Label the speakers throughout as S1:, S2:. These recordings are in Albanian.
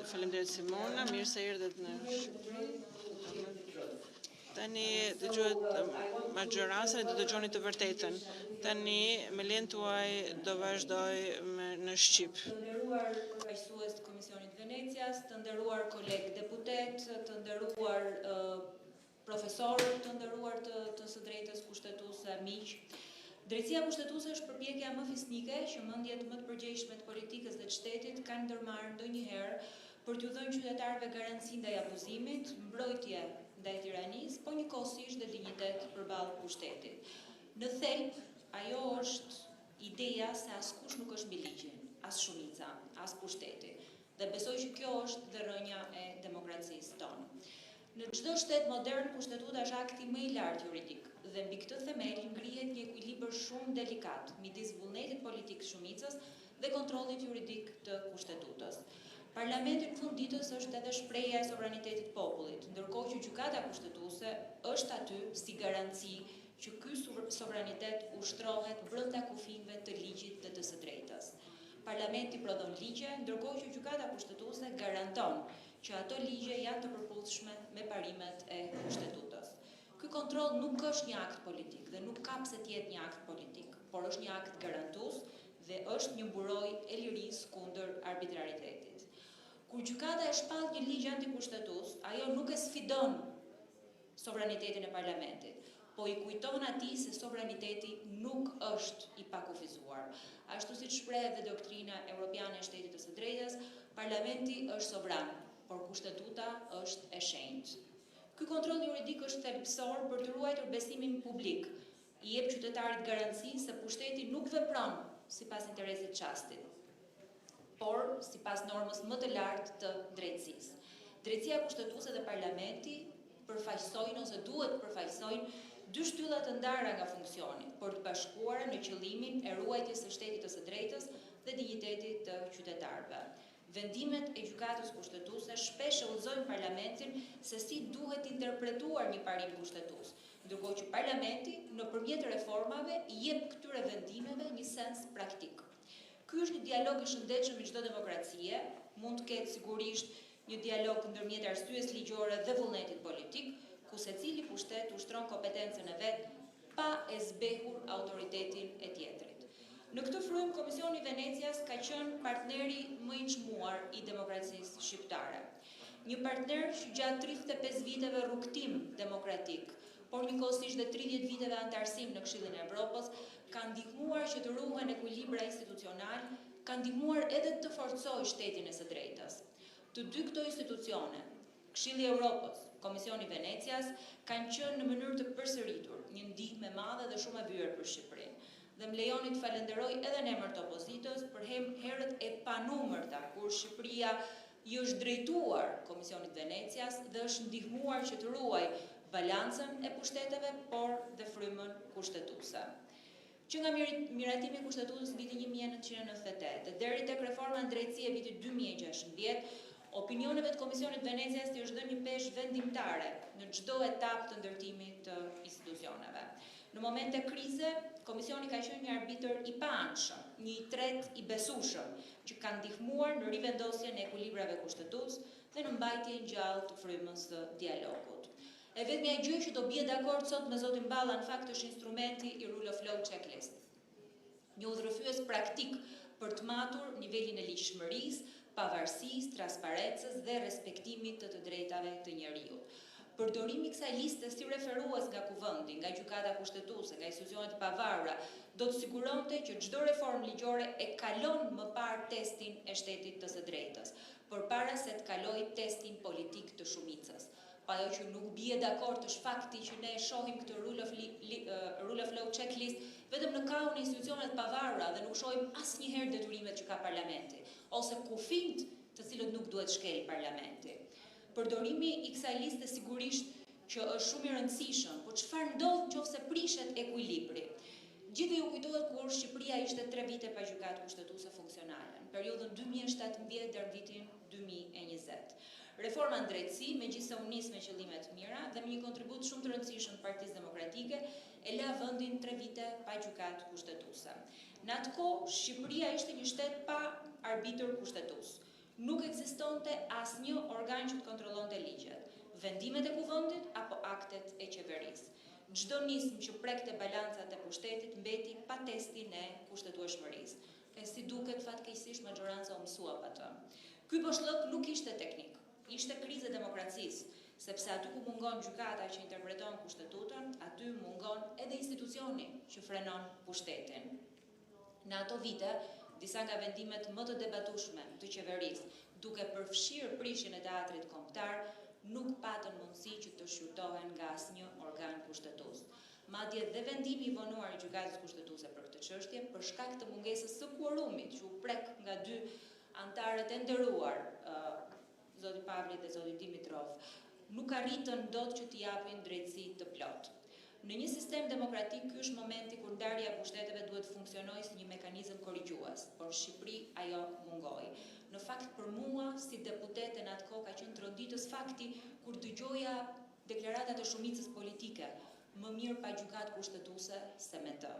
S1: Faleminderit Simona, mirë se erdhët në Shqipëri. Tani dëgjohet maggjoranca dhe dëgjoni të vërtetën. Tani me lejen tuaj do vazhdoj në Shqip.
S2: Të nderuar përfaqësues të Komisionit Venecias, të nderuar kolegë deputet, të nderuar profesorë, të nderuar të së drejtës kushtetuese, miq. Drejtësia kushtetuese është përpjekja më fisnike që mendjet më të përgjegjshme të politikës dhe të shtetit kanë ndërmarrë ndonjëherë për t'u dhënë qytetarëve garanci ndaj abuzimit, mbrojtje ndaj tiranisë, po njëkohësisht dhe dinjitet përballë pushtetit. Në thelb, ajo është ideja se askush nuk është mbi ligjin, as shumica, as pushteti. Dhe besoj që kjo është dhe rrënja e demokracisë tonë. Në çdo shtet modern, kushtetuta është akti më i lartë juridik dhe mbi këtë themel ngrihet një ekuilibër shumë delikat midis vullnetit politik të shumicës dhe kontrollit juridik të kushtetutës. Parlamenti në fund ditës është edhe shprehja e sovranitetit të popullit, ndërkohë që gjykata kushtetuese është aty si garanci që ky sovranitet ushtrohet brenda kufive të ligjit dhe të së drejtës. Parlamenti prodhon ligje, ndërkohë që gjykata kushtetuese garanton që ato ligje janë të përputhshme me parimet e kushtetutës. Ky kontroll nuk është një akt politik dhe nuk ka pse të jetë një akt politik, por është një akt garantues dhe është një mburojë e lirisë kundër arbitraritetit. Kur gjykata e shpall një ligj antikushtetues, ajo nuk e sfidon sovranitetin e parlamentit, po i kujton atij se sovraniteti nuk është i pakufizuar. Ashtu siç shpreh dhe doktrina europiane e shtetit të së drejtës, parlamenti është sovran, por kushtetuta është e shenjtë. Ky kontroll juridik është thelbësor për të ruajtur besimin publik. I jep qytetarit garanci se pushteti nuk vepron sipas interesit të çastit, por sipas normës më të lartë të drejtësisë. Drejtësia kushtetuese dhe parlamenti përfaqësojnë ose duhet përfaqësojnë dy shtylla të ndara nga funksioni, për të bashkuara në qëllimin e ruajtjes së shtetit të së drejtës dhe dinjitetit të qytetarëve. Vendimet e gjykatës kushtetuese shpesh udhëzojnë parlamentin se si duhet interpretuar një parim kushtetues, ndërkohë që parlamenti nëpërmjet reformave i jep këtyre vendimeve një sens praktik. Ky është një dialog i shëndetshëm me çdo demokracie, mund të ketë sigurisht një dialog ndërmjet arsyes ligjore dhe vullnetit politik, ku secili pushtet ushtron kompetencën e vet pa e zbehur autoritetin e tjetrit. Në këtë frymë, Komisioni i Venecias ka qenë partneri më i çmuar i demokracisë shqiptare. Një partner që gjatë 35 viteve rrugtim demokratik, por njëkohësisht dhe 30 viteve antarësim në Këshillin e Evropës, ka ndihmuar që të ruhen ekuilibra institucional, ka ndihmuar edhe të forcojë shtetin e së drejtës. Të dy këto institucione, Këshilli i Evropës, Komisioni i Venecias, kanë qenë në mënyrë të përsëritur një ndihmë e madhe dhe shumë e vyer për Shqipërinë. Dhe më lejoni të falenderoj edhe në emër të opozitës për herët e panumërta kur Shqipëria i është drejtuar Komisionit Venecias dhe është ndihmuar që të ruaj balancën e pushteteve, por dhe frymën kushtetuese. Që nga miratimi i kushtetues në vitin 1998 dhe deri tek reforma në drejtësi e vitit 2016, opinioneve të Komisionit Venecias i është dhënë një peshë vendimtare në çdo etapë të ndërtimit të institucioneve. Në momente krize, Komisioni ka qenë një arbitër i paanshëm, një i tretë i besueshëm, që ka ndihmuar në rivendosjen e ekuilibrave kushtetues dhe në mbajtjen gjallë të frymës së dialogut. E vetmja gjë që do bie dakord sot me zotin Balla në fakt është instrumenti i Rule of Law Checklist. Një udhërrëfyes praktik për të matur nivelin e ligjshmërisë, pavarësisë, transparencës dhe respektimit të drejtave të njeriut. Përdorimi i kësaj liste si referues nga kuvendi, nga gjykata kushtetuese, nga institucionet e pavarura, do të siguronte që çdo reformë ligjore e kalon më parë testin e shtetit të së drejtës, përpara se të kalojë testin politik të shumicës. Pa ajo që nuk bie dakord është fakti që ne shohim këtë Rule of Law Checklist vetëm në kaun e institucionet pavarura dhe nuk shohim asnjëherë detyrimet që ka parlamenti, ose kufijt të cilët nuk duhet shkel parlamenti. Përdorimi i kësaj liste sigurisht që është shumë i rëndësishëm, por çfarë ndodh nëse prishet ekuilibri? Gjithë ju kujtohet kur Shqipëria ishte 3 vite pa gjykatë kushtetuese funksionale, në periudhën 2017 deri vitin 2020. Reforma në drejtësi, megjithëse u nis me qëllime të mira dhe me një kontribut shumë të rëndësishëm të Partisë Demokratike, e la vendin 3 vite pa gjykatë kushtetuese. Në atë kohë, Shqipëria ishte një shtet pa arbitër kushtetues. Nuk ekzistonte asnjë organ që të kontrollonte ligjet, vendimet e kuvendit apo aktet e qeverisë. Çdo nismë që prekte balancat e pushtetit mbeti pa testin e kushtetueshmërisë. Si duket fatkeqësisht maxhoranca u mësua pa të. Ky boshllëk nuk ishte teknik, ishte krizë e demokracisë, sepse aty ku mungon gjykata që interpreton kushtetutën, aty mungon edhe institucioni që frenon pushtetin. Në ato vite, disa nga vendimet më të debatueshme të qeverisë, duke përfshirë prishjen e teatrit kombëtar, nuk patën mundësi që të shqyrtohen nga asnjë organ kushtetues. Madje dhe vendimi i vonuar i gjykatës kushtetuese për këtë çështje, për shkak të mungesës së kuorumit që u prek nga dy anëtarët e nderuar, zoti Pavli dhe zoti Dimitrov, nuk arritën dot që t'i japin drejtësi të plotë. Në një sistem demokratik, ky është momenti kur ndarja e pushteteve duhet të funksionojë si një mekanizëm korrigjues, por në Shqipëri ajo mungoi. Në fakt, për mua, si deputete në atë kohë ka qenë troditës fakti kur dëgjoja deklaratat e shumicës politike, më mirë pa gjykatë kushtetuese se me të.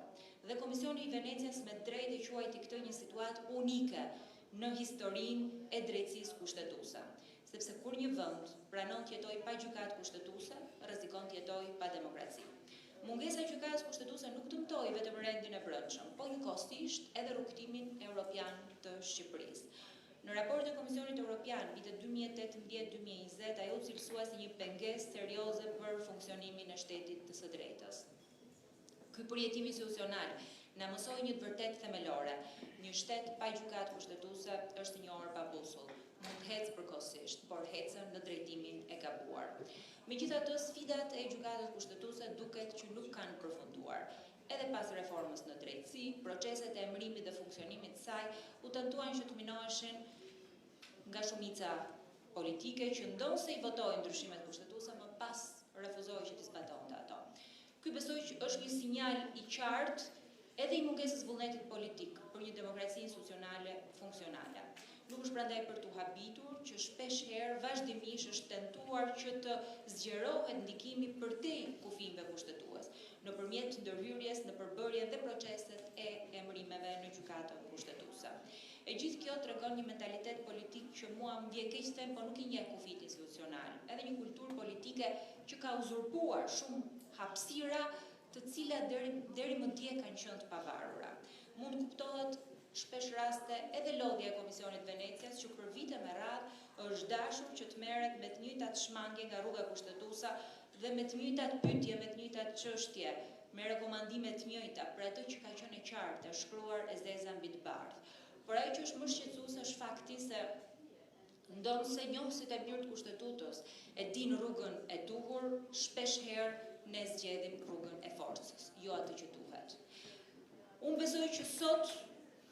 S2: Dhe Komisioni i Venecias me drejtë e quajti këtë një situatë unike në historinë e drejtësisë kushtetuese. Sepse kur një vend pranon të jetojë pa gjykatë kushtetuese, rrezikon të jetojë pa demokraci. Mungesa e gjykatës kushtetuese nuk dëmtoi vetëm rendin e brendshëm, po njëkohësisht edhe rrugtimin evropian të Shqipërisë. Në raportin e Komisionit Evropian vitet 2018-2020, ajo u cilësua si një pengesë serioze për funksionimin e shtetit të së drejtës. Ky përjetim institucional na mësoi një të vërtetë themelore. Një shtet pa gjykatë kushtetuese është një orë pa busull. Mund të ecë përkohësisht, por ecën në drejtimin e gabuar. Megjithatë, sfidat e gjykatës kushtetuese duket që nuk kanë përfunduar. Edhe pas reformës në drejtësi, proceset e emërimit dhe funksionimit të saj u tentuan që të minoheshin nga shumica politike që ndonse i votojnë ndryshimet kushtetuese, më pas refuzoi që të zbatonte ato. Ky besoj që është një sinjal i qartë edhe i mungesës vullnetit politik për një demokraci institucionale funksionale. Nuk është prandaj për t'u habitur që shpesh herë vazhdimisht është tentuar që të zgjerohet ndikimi përtej kufijve kushtetues, nëpërmjet ndërhyrjes në përbërjen dhe proceset e emërimeve në gjykatën kushtetuese. E gjithë kjo tregon një mentalitet politik që mua më vjen keq të them, po nuk i njeh kufijt institucional, edhe një kulturë politike që ka uzurpuar shumë hapësira të cilat deri më dje kanë qenë të pavarura. Mund kuptohet shpesh raste edhe lodhja e Komisionit Venecias që për vite me radhë është dashur që të merret me të njëjtat shmangje nga rruga kushtetuese dhe me të njëjtat pyetje, me të njëjtat çështje, me rekomandime të njëjta për atë që ka qenë e qartë, e shkruar e zeza mbi të bardhë. Por ajo që është më shqetësuese është fakti se ndonse njohësit e mirë të kushtetutës e dinë rrugën e duhur, shpesh herë ne zgjedhim rrugën e forcës, jo atë që duhet. Unë besoj që sot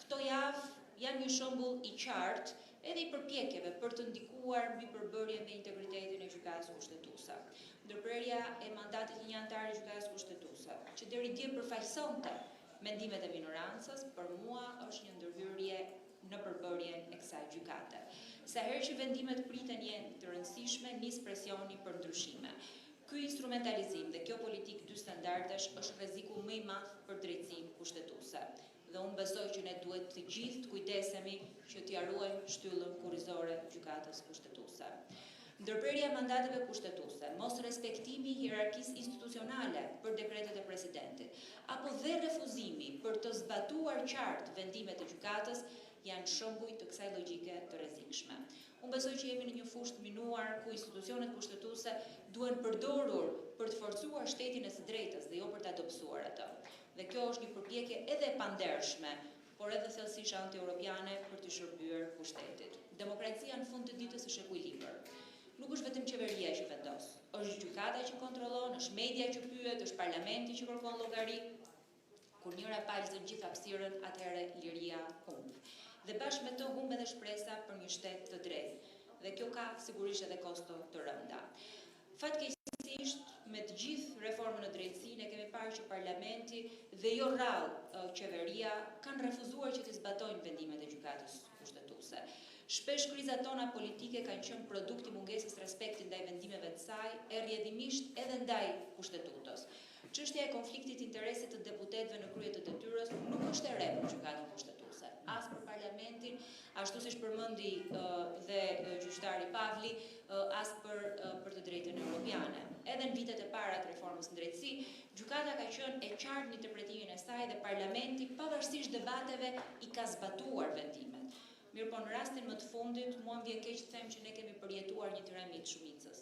S2: këto javë janë një shembull i qartë edhe i përpjekjeve për të ndikuar mbi përbërjen dhe integritetin e gjykatës kushtetuese. Ndërprerja e mandatit të një anëtari të gjykatës kushtetuese, që deri dje përfaqësonte mendimet e minorancës, për mua është një ndërhyrje në përbërjen e kësaj gjykate. Sa herë që vendimet priten jenë të rëndësishme, nis presioni për ndryshime. Ky instrumentalizim dhe kjo politikë dy standardesh është rreziku më i madh për drejtësinë kushtetuese. Dhe unë besoj që ne duhet të gjithë të kujdesemi që t'i ruajmë shtyllën kurrizore gjykatës kushtetuese. Ndërprerja e mandateve kushtetuese, mos respektimi i hierarkisë institucionale për dekretet e presidentit, apo dhe refuzimi për të zbatuar qartë vendimet e gjykatës janë shembuj të kësaj logjike të rrezikshme. Unë besoj që jemi në një fushë të minuar ku institucionet kushtetuese duhen përdorur për të forcuar shtetin e së drejtës dhe jo për ta dobësuar atë. Dhe kjo është një përpjekje edhe e pandershme, por edhe thellësisht anti-europiane për të shërbyer pushtetit. Demokracia në fund të ditës është ekuilibër. Nuk është vetëm qeveria që vendos, është gjykata që kontrollon, është media që pyet, është parlamenti që kërkon llogari. Kur njëra palë zë gjithë hapësirën, atëherë liria humb. Dhe bashkë me të humb edhe shpresa për një shtet të drejtë. Dhe kjo ka sigurisht edhe kosto të rënda. Fatkeqësisht, me të gjithë reformën në drejtësi, ne kemi parë që parlamenti dhe jo rrallë qeveria kanë refuzuar që të zbatojnë vendimet e gjykatës kushtetuese. Shpesh krizat tona politike kanë qenë produkt i mungesës respekti ndaj vendimeve të saj, e rrjedhimisht edhe ndaj kushtetutës. Çështja e konfliktit interesit të deputetëve në krye të detyrës nuk është e re për gjykatën kushtetuese, as për parlamentin, ashtu siç përmendi falli as për të drejtën europiane. Edhe në vitet e para të reformës në drejtësi, gjykata ka qenë e qartë në interpretimin e saj dhe parlamenti pavarësisht debateve i ka zbatuar vendimet. Mirë po në rastin më të fundit, mua më vjen keq të them që ne kemi përjetuar një tirami të shumicës.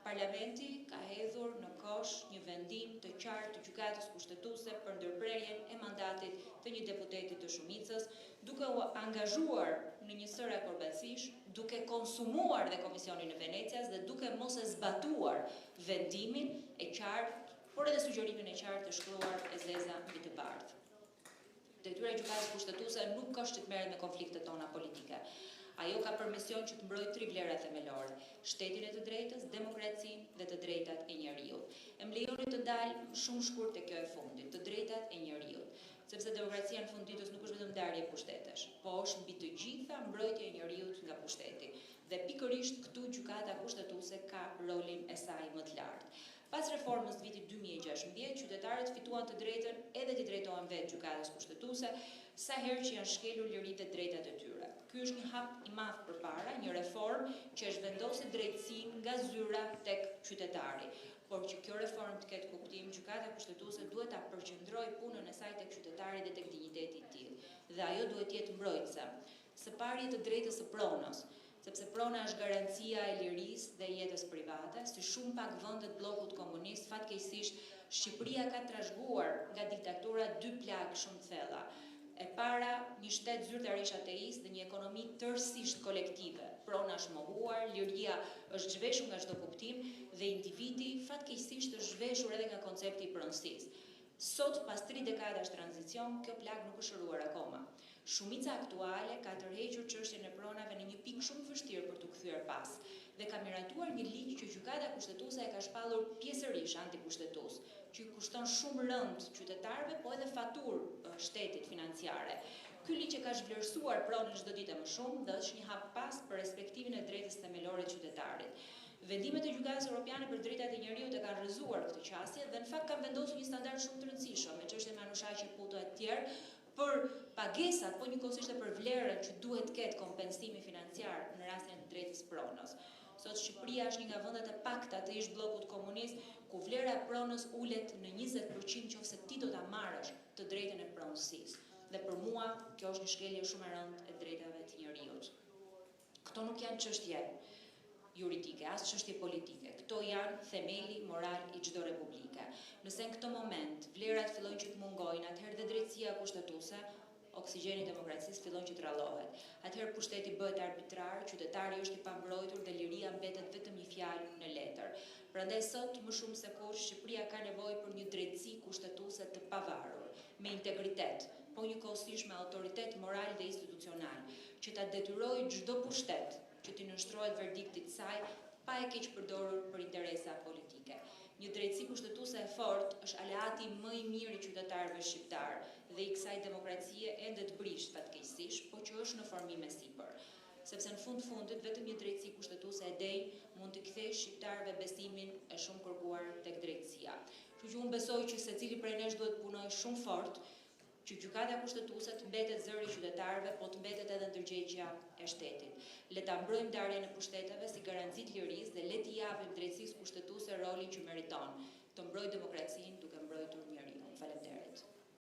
S2: Parlamenti ka hedhur në kosh një vendim të qartë të gjykatës kushtetuese për ndërprerjen e mandatit të një deputeti të shumicës, duke u angazhuar në një sër akrobacish, duke konsumuar dhe Komisionin e Venecias dhe duke mos e zbatuar vendimin e qartë, por edhe sugjerimin e qartë të shkruar e zeza mbi të bardhë. Detyra e gjykatës kushtetuese nuk është që të merret me konfliktet tona politike. Ajo ka për mision që të mbrojë 3 vlera themelore: shtetin e të drejtës, demokracinë dhe të drejtat e njeriut. E më lejoni të ndal shumë shkurt te kjo e fundit, të drejtat e njeriut, sepse demokracia në fund ditës nuk është vetëm ndarje pushtetesh, po është mbi të gjitha mbrojtja e njeriut nga pushteti. Dhe pikërisht këtu gjykata kushtetuese ka rolin e saj më të lartë. Pas reformës të vitit 2016, qytetarët fituan të drejtën edhe t'i drejtohen vetë gjykatës kushtetuese, sa herë që janë shkelur liritë dhe drejtat e tyre. Ky është një hap i madh përpara, një reformë që është vendosur drejtësinë nga zyra tek qytetari. Por që kjo reformë të ketë kuptim, gjykata kushtetuese duhet ta përqendrojë punën e saj tek qytetari dhe tek dinjiteti i tij. Dhe ajo duhet të jetë mbrojtëse. Së pari të drejtës së pronës, sepse prona është garancia e lirisë dhe jetës private, si shumë pak vendet bllokut komunist, fatkeqësisht Shqipëria ka trashëguar nga diktatura 2 plagë shumë të thella. E para, një shtet zyrtarisht ateist dhe një ekonomi tërësisht kolektive. Prona është mohuar, liria është zhveshur nga çdo kuptim dhe individi fatkeqësisht është zhveshur edhe nga koncepti i pronësisë. Sot, pas 3 dekadash tranzicion, kjo plagë nuk është shëruar akoma. Shumica aktuale ka tërhequr çështjen e pronave në një pikë shumë të vështirë për t'u kthyer pas dhe ka miratuar një ligj që gjykata kushtetuese e ka shpallur pjesërisht antikushtetues, që kushton shumë rënd qytetarëve, po edhe faturë shtetit financiare. Ky ligj e ka zhvlerësuar pronën çdo ditë më shumë dhe është një hap pas për respektimin e drejtës themelore të qytetarit. Vendimet e Gjykatës Europiane për drejtat e njeriut e kanë rrëzuar këtë qasje dhe në fakt kanë vendosur një standard shumë të rëndësishëm me çështjen e Manushaqe, Puto e të tjerë për pagesat, po njëkohësisht edhe për vlerën që duhet të ketë kompensimi financiar në rastin e drejtës pronës. Sot Shqipëria është një nga vendet e pakta të ish bllokut komunist ku vlera e pronës ulet në 20% nëse ti do ta marrësh të drejtën e pronësisë. Dhe për mua kjo është një shkelje shumë e rëndë e drejtave të njerëzit. Këto nuk janë çështje juridike, as çështje politike. Këto janë themeli moral i çdo republike. Nëse në këtë moment vlerat fillojnë që të mungojnë, atëherë dhe drejtësia kushtetuese, oksigjeni i demokracisë fillon që të rallohet. Atëherë pushteti bëhet arbitrar, qytetari është i pambrojtur dhe liria mbetet vetëm një fjalë në letër. Prandaj sot më shumë se kur Shqipëria ka nevojë për një drejtësi kushtetuese të pavarur, me integritet, po njëkohësisht me autoritet moral dhe institucional, që ta detyrojë çdo pushtet që t'i nënshtrohet verdiktit saj pa e keq përdorur për interesa politike. Një drejtësi kushtetuese e fortë është aleati më i mirë i qytetarëve shqiptar dhe i kësaj demokracie ende të brisht fatkeqësisht, po që është në formim e sipër. Sepse në fundit vetëm një drejtësi kushtetuese e denj mund të kthejë shqiptarëve besimin e shumë kërkuar tek drejtësia. Kështu që unë besoj që secili prej nesh duhet punojë shumë fort që gjykata kushtetuese të mbetet zëri i qytetarëve, po të mbetet edhe ndërgjegjja e shtetit. Le ta mbrojmë ndarjen e pushteteve si garanci të lirisë dhe le t'i japim drejtësisë kushtetuese rolin që meriton, të mbrojë demokracinë